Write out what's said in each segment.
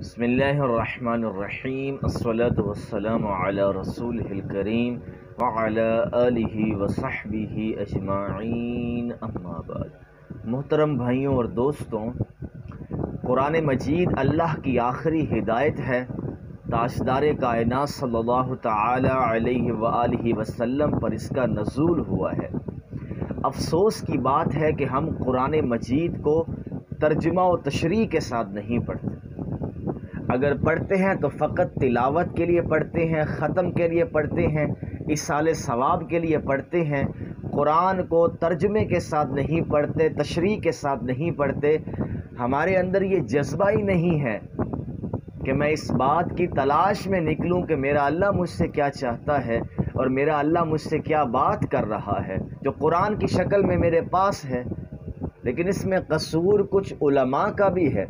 بسم اللہ الرحمن الرحیم الصلاة والسلام علی رسولہ الکریم وعلی آلہ وصحبہ اجمعین اما بعد۔ محترم بھائیوں اور دوستوں، قرآن مجید اللہ کی آخری ہدایت ہے۔ تاجدار کائنات صلی اللہ تعالی علیہ وآلہ وسلم پر اس کا نزول ہوا ہے۔ افسوس کی بات ہے کہ ہم قرآن مجید کو ترجمہ و تشریح کے ساتھ نہیں پڑھتے۔ اگر پڑھتے ہیں تو فقط تلاوت کے لیے پڑھتے ہیں، ختم کے لیے پڑھتے ہیں، ایصال ثواب کے لیے پڑھتے ہیں۔ قرآن کو ترجمے کے ساتھ نہیں پڑھتے، تشریح کے ساتھ نہیں پڑھتے۔ ہمارے اندر یہ جذبہ ہی نہیں ہے کہ میں اس بات کی تلاش میں نکلوں کہ میرا اللہ مجھ سے کیا چاہتا ہے اور میرا اللہ مجھ سے کیا بات کر رہا ہے، جو قرآن کی شکل میں میرے پاس ہے۔ لیکن اس میں قصور کچھ علماء کا بھی ہے۔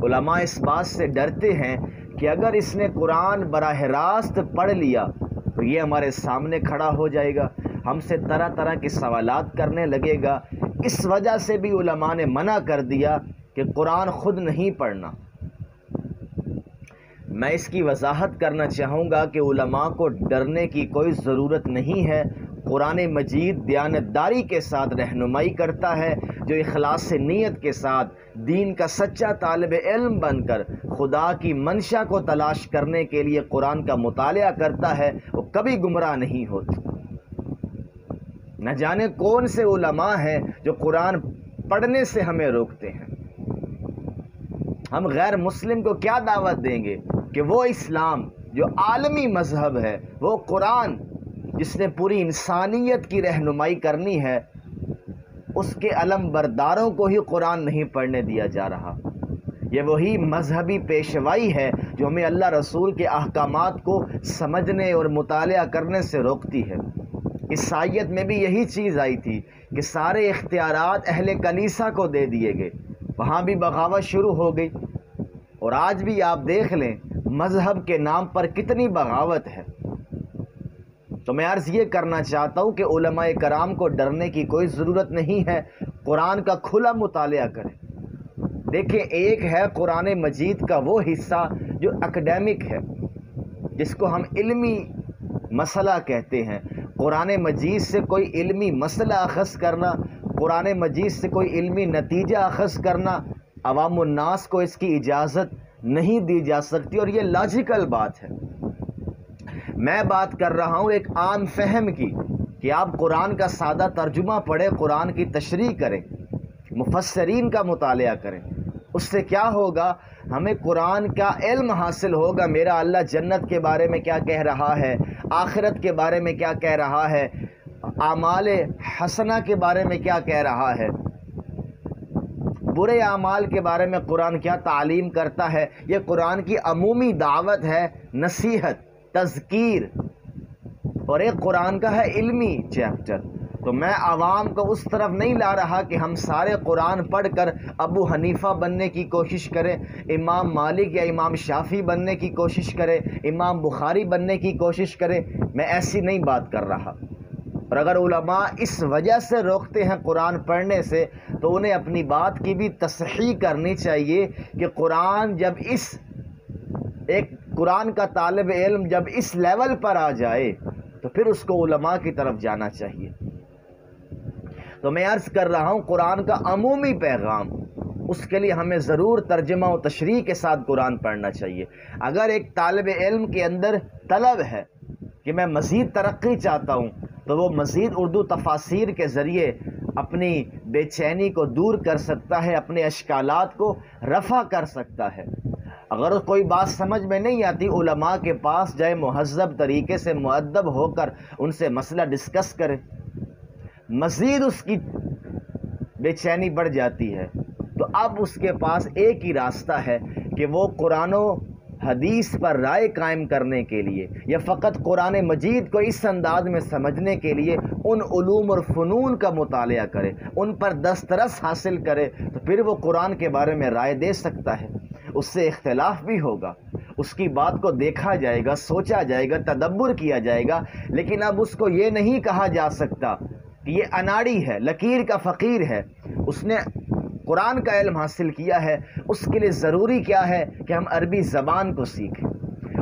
علماء اس بات سے ڈرتے ہیں کہ اگر اس نے قرآن براہ راست پڑھ لیا تو یہ ہمارے سامنے کھڑا ہو جائے گا، ہم سے طرح طرح کے سوالات کرنے لگے گا۔ اس وجہ سے بھی علماء نے منع کر دیا کہ قرآن خود نہیں پڑھنا۔ میں اس کی وضاحت کرنا چاہوں گا کہ علماء کو ڈرنے کی کوئی ضرورت نہیں ہے۔ قرآن مجید دیانتداری کے ساتھ رہنمائی کرتا ہے۔ جو اخلاص نیت کے ساتھ دین کا سچا طالب علم بن کر خدا کی منشا کو تلاش کرنے کے لیے قرآن کا مطالعہ کرتا ہے، وہ کبھی گمراہ نہیں ہوتا۔ نہ جانے کون سے علماء ہیں جو قرآن پڑھنے سے ہمیں روکتے ہیں۔ ہم غیر مسلم کو کیا دعوت دیں گے کہ وہ اسلام جو عالمی مذہب ہے، وہ قرآن جس نے پوری انسانیت کی رہنمائی کرنی ہے، اس کے علم برداروں کو ہی قرآن نہیں پڑھنے دیا جا رہا۔ یہ وہی مذہبی پیشوائی ہے جو ہمیں اللہ رسول کے احکامات کو سمجھنے اور مطالعہ کرنے سے روکتی ہے۔ عیسائیت میں بھی یہی چیز آئی تھی کہ سارے اختیارات اہل کلیسا کو دے دیے گئے، وہاں بھی بغاوت شروع ہو گئی۔ اور آج بھی آپ دیکھ لیں مذہب کے نام پر کتنی بغاوت ہے۔ تو میں عرض یہ کرنا چاہتا ہوں کہ علماء کرام کو ڈرنے کی کوئی ضرورت نہیں ہے۔ قرآن کا کھلا مطالعہ کریں۔ دیکھیں، ایک ہے قرآن مجید کا وہ حصہ جو اکیڈیمک ہے، جس کو ہم علمی مسئلہ کہتے ہیں۔ قرآن مجید سے کوئی علمی مسئلہ اخذ کرنا، قرآن مجید سے کوئی علمی نتیجہ اخذ کرنا، عوام الناس کو اس کی اجازت نہیں دی جا سکتی، اور یہ لاجیکل بات ہے۔ میں بات کر رہا ہوں ایک عام فہم کی کہ آپ قرآن کا سادہ ترجمہ پڑھیں، قرآن کی تشریح کریں، مفسرین کا مطالعہ کریں۔ اس سے کیا ہوگا؟ ہمیں قرآن کا علم حاصل ہوگا۔ میرا اللہ جنت کے بارے میں کیا کہہ رہا ہے، آخرت کے بارے میں کیا کہہ رہا ہے، اعمال حسنہ کے بارے میں کیا کہہ رہا ہے، برے اعمال کے بارے میں قرآن کیا تعلیم کرتا ہے۔ یہ قرآن کی عمومی دعوت ہے، نصیحت، تذکیر، اور ایک قرآن کا ہے علمی چیپٹر۔ تو میں عوام کو اس طرف نہیں لا رہا کہ ہم سارے قرآن پڑھ کر ابو حنیفہ بننے کی کوشش کریں، امام مالک یا امام شافعی بننے کی کوشش کریں، امام بخاری بننے کی کوشش کریں۔ میں ایسی نہیں بات کر رہا۔ اور اگر علماء اس وجہ سے روکتے ہیں قرآن پڑھنے سے، تو انہیں اپنی بات کی بھی تصحیح کرنی چاہیے کہ قرآن جب ایک قرآن کا طالب علم جب اس لیول پر آ جائے تو پھر اس کو علماء کی طرف جانا چاہیے۔ تو میں عرض کر رہا ہوں قرآن کا عمومی پیغام، اس کے لیے ہمیں ضرور ترجمہ و تشریح کے ساتھ قرآن پڑھنا چاہیے۔ اگر ایک طالب علم کے اندر طلب ہے کہ میں مزید ترقی چاہتا ہوں، تو وہ مزید اردو تفاسیر کے ذریعے اپنی بے چینی کو دور کر سکتا ہے، اپنے اشکالات کو رفع کر سکتا ہے۔ اگر کوئی بات سمجھ میں نہیں آتی، علماء کے پاس جائے، مہذب طریقے سے مؤدب ہو کر ان سے مسئلہ ڈسکس کرے۔ مزید اس کی بے چینی بڑھ جاتی ہے، تو اب اس کے پاس ایک ہی راستہ ہے کہ وہ قرآن و حدیث پر رائے قائم کرنے کے لیے یا فقط قرآن مجید کو اس انداز میں سمجھنے کے لیے ان علوم اور فنون کا مطالعہ کرے، ان پر دسترس حاصل کرے، تو پھر وہ قرآن کے بارے میں رائے دے سکتا ہے۔ اس سے اختلاف بھی ہوگا، اس کی بات کو دیکھا جائے گا، سوچا جائے گا، تدبر کیا جائے گا، لیکن اب اس کو یہ نہیں کہا جا سکتا کہ یہ اناڑی ہے، لکیر کا فقیر ہے، اس نے قرآن کا علم حاصل کیا ہے، اس کے لیے ضروری کیا ہے کہ ہم عربی زبان کو سیکھیں،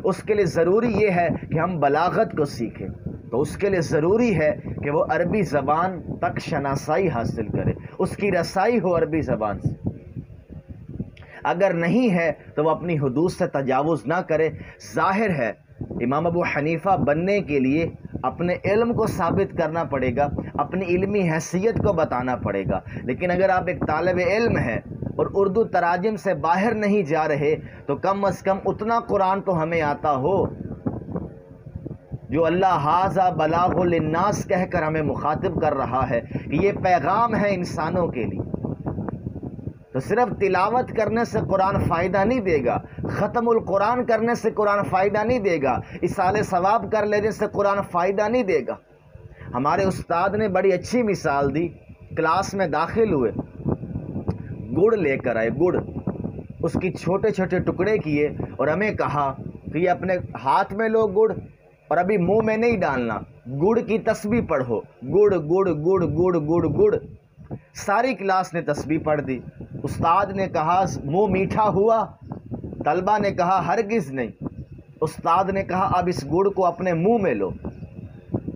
اس کے لیے ضروری یہ ہے کہ ہم بلاغت کو سیکھیں، تو اس کے لیے ضروری ہے کہ وہ عربی زبان تک شناسائی حاصل کرے، اس کی رسائی ہو عربی زبان سے۔ اگر نہیں ہے تو وہ اپنی حدود سے تجاوز نہ کرے۔ ظاہر ہے امام ابو حنیفہ بننے کے لیے اپنے علم کو ثابت کرنا پڑے گا، اپنی علمی حیثیت کو بتانا پڑے گا، لیکن اگر آپ ایک طالب علم ہیں اور اردو تراجم سے باہر نہیں جا رہے تو کم از کم اتنا قرآن تو ہمیں آتا ہو جو اللہ ھذا بلاغ للناس کہہ کر ہمیں مخاطب کر رہا ہے کہ یہ پیغام ہے انسانوں کے لیے۔ تو صرف تلاوت کرنے سے قرآن فائدہ نہیں دے گا، ختم القرآن کرنے سے قرآن فائدہ نہیں دے گا، اصالِ ثواب کر لینے سے قرآن فائدہ نہیں دے گا۔ ہمارے استاد نے بڑی اچھی مثال دی، کلاس میں داخل ہوئے، گڑ لے کر آئے، گڑ، اس کی چھوٹے چھوٹے ٹکڑے کیے اور ہمیں کہا کہ یہ اپنے ہاتھ میں لو گڑ اور ابھی منہ میں نہیں ڈالنا، گڑ کی تسبیح پڑھو، گڑ گڑ گڑ گڑ گڑ گڑ۔ ساری کلاس نے تسبیح پڑھ دی۔ استاد نے کہا منہ میٹھا ہوا؟ طلبہ نے کہا ہرگز نہیں۔ استاد نے کہا اب اس گڑ کو اپنے منہ میں لو۔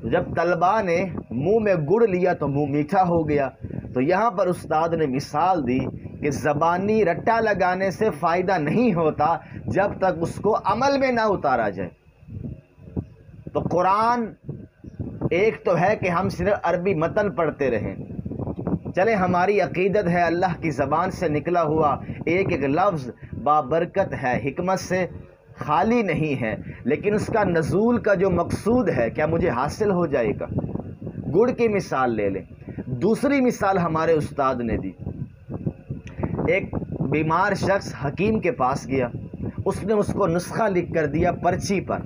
جب طلبہ نے منہ میں گڑ لیا تو منہ میٹھا ہو گیا۔ تو یہاں پر استاد نے مثال دی کہ زبانی رٹا لگانے سے فائدہ نہیں ہوتا جب تک اس کو عمل میں نہ اتارا جائے۔ تو قرآن ایک تو ہے کہ ہم صرف عربی متن پڑھتے رہیں، چلے ہماری عقیدت ہے اللہ کی زبان سے نکلا ہوا ایک ایک لفظ بابرکت ہے، حکمت سے خالی نہیں ہے، لیکن اس کا نزول کا جو مقصود ہے کیا مجھے حاصل ہو جائے گا؟ گڑ کی مثال لے لیں۔ دوسری مثال ہمارے استاد نے دی، ایک بیمار شخص حکیم کے پاس گیا، اس نے اس کو نسخہ لکھ کر دیا پرچی پر۔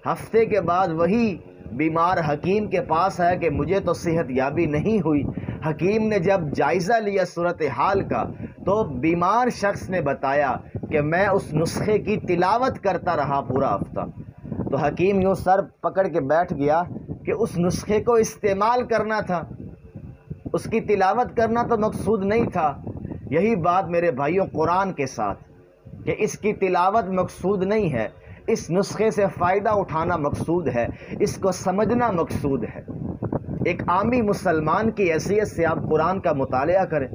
ہفتے کے بعد وہی بیمار حکیم کے پاس آیا کہ مجھے تو صحت یابی نہیں ہوئی۔ حکیم نے جب جائزہ لیا صورتحال کا تو بیمار شخص نے بتایا کہ میں اس نسخے کی تلاوت کرتا رہا پورا ہفتہ۔ تو حکیم یوں سر پکڑ کے بیٹھ گیا کہ اس نسخے کو استعمال کرنا تھا، اس کی تلاوت کرنا تو مقصود نہیں تھا۔ یہی بات میرے بھائیوں قرآن کے ساتھ، کہ اس کی تلاوت مقصود نہیں ہے، اس نسخے سے فائدہ اٹھانا مقصود ہے، اس کو سمجھنا مقصود ہے۔ ایک عامی مسلمان کی حیثیت سے آپ قرآن کا مطالعہ کریں۔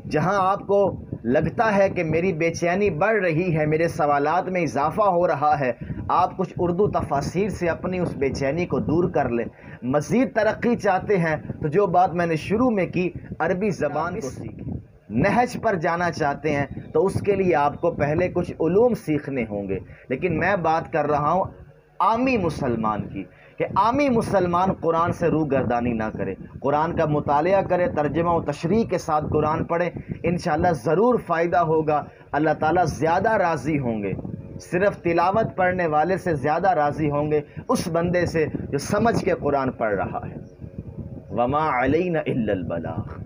جہاں آپ کو لگتا ہے کہ میری بے چینی بڑھ رہی ہے، میرے سوالات میں اضافہ ہو رہا ہے، آپ کچھ اردو تفاسیر سے اپنی اس بے چینی کو دور کر لیں۔ مزید ترقی چاہتے ہیں تو جو بات میں نے شروع میں کی، عربی زبان کو سیکھیں۔ نہج پر جانا چاہتے ہیں تو اس کے لیے آپ کو پہلے کچھ علوم سیکھنے ہوں گے، لیکن میں بات کر رہا ہوں عامی مسلمان کی، کہ عامی مسلمان قرآن سے روگردانی نہ کرے، قرآن کا مطالعہ کرے، ترجمہ و تشریح کے ساتھ قرآن پڑھے، انشاءاللہ ضرور فائدہ ہوگا، اللہ تعالیٰ زیادہ راضی ہوں گے۔ صرف تلاوت پڑھنے والے سے زیادہ راضی ہوں گے اس بندے سے جو سمجھ کے قرآن پڑھ رہا ہے۔ وما علینا الا البلاغ۔